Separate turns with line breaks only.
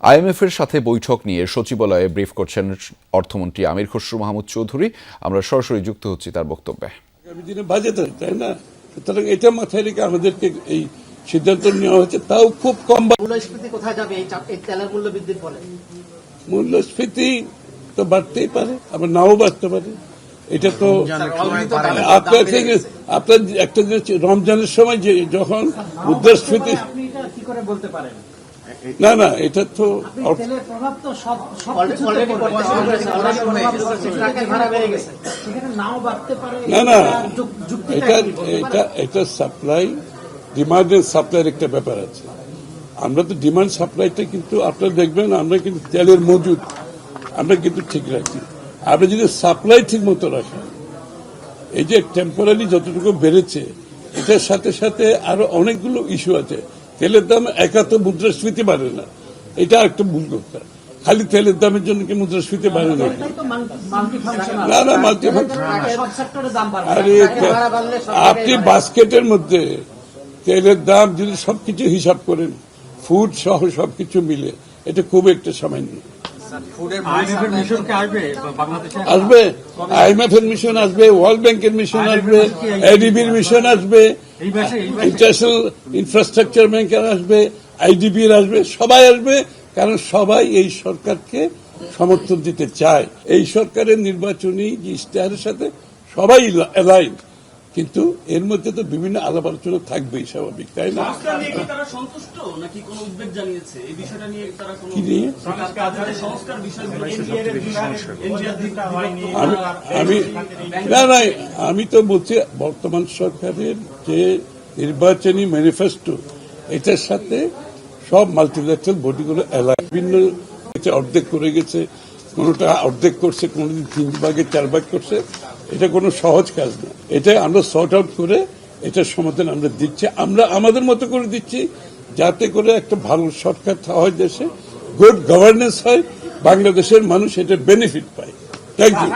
আইএমএফের সাথে বৈঠক নিয়ে সচিবালয়ে ব্রিফ করছেন অর্থমন্ত্রী আমির খসরু মাহমুদ চৌধুরী। আমরা সরাসরি যুক্ত হচ্ছি তার বক্তব্যে।
আগামী দিনে বাজেট হয়, তাই না? সুতরাং এটা মাথায় রেখে আমাদেরকে এই সিদ্ধান্ত নেওয়া হয়েছে, তাও খুব কম।
মূল্যস্ফীতি কোথায় যাবে এই তেলের মূল্য বৃদ্ধির ফলে?
মূল্যস্ফীতি তো বাড়তেই পারে, আবার নাও বাড়তে পারে। এটা তো আপনার একটা জিনিস, রমজানের সময় যে যখন মুদ্রাস্ফীতি,
আপনি এটা কি করে বলতে পারেন?
না না, এটা তো
তেলের প্রভাব তো সব অলরেডি ভাড়া বেড়ে গেছে, সেখানে নাও বাড়তে পারে।
না না, এটা সাপ্লাই, ডিমান্ড এন্ড সাপ্লাইয়ের একটা ব্যাপার আছে। আমরা তো ডিমান্ড সাপ্লাইটা কিন্তু আপনারা দেখবেন, আমরা কিন্তু তেলের মজুদ আমরা কিন্তু ঠিক রাখি। আপনি যদি সাপ্লাই ঠিক মতো রাখেন, এই যে টেম্পোরারি যতটুকু বেড়েছে, এটার সাথে সাথে আরো অনেকগুলো ইস্যু আছে। তেলের দাম একা তো মুদ্রাস্ফীতি বাড়ে না, এটা একটা ভুল কথা। খালি তেলের দামের জন্য কি মুদ্রাস্ফীতি বাড়ে না? না না, আরে আপনি বাস্কেটের মধ্যে তেলের দাম যদি সবকিছু হিসাব করেন, ফুড সহ সবকিছু মিলে, এটা খুব একটা সামান্য। আসবে আইএমএফ এর মিশন আসবে, ওয়ার্ল্ড ব্যাংকের মিশন আসবে, এডিবির মিশন আসবে, ইন্টারন্যাশনাল ইনফ্রাস্ট্রাকচার ব্যাংকের আসবে, আইডিবির আসবে, সবাই আসবে। কারণ সবাই এই সরকারকে সমর্থন দিতে চায়। এই সরকারের নির্বাচনী যে ইশতেহারের সাথে সবাই অ্যালাইন, কিন্তু এর মধ্যে তো বিভিন্ন আলাপ আলোচনা থাকবেই, স্বাভাবিক, তাই না? আমি তো বলছি, বর্তমান সরকারের যে নির্বাচনী ম্যানিফেস্টো, এটার সাথে সব মাল্টিল্যাটারাল বডিগুলো অ্যালাইন। বিভিন্ন অর্ধেক করে গেছে, কোনোটা অর্ধেক করছে, কোনোদিন 3 ভাগে 4 ভাগ করছে। এটা কোনো সহজ কাজ না। এটা আমরা সর্ট আউট করে এটার সমাধান আমরা দিচ্ছি, আমরা আমাদের মতো করে দিচ্ছি, যাতে করে একটা ভালো সরকার হয়, দেশে গুড গভর্নেন্স হয়, বাংলাদেশের মানুষ এটা বেনিফিট পায়। Thank you.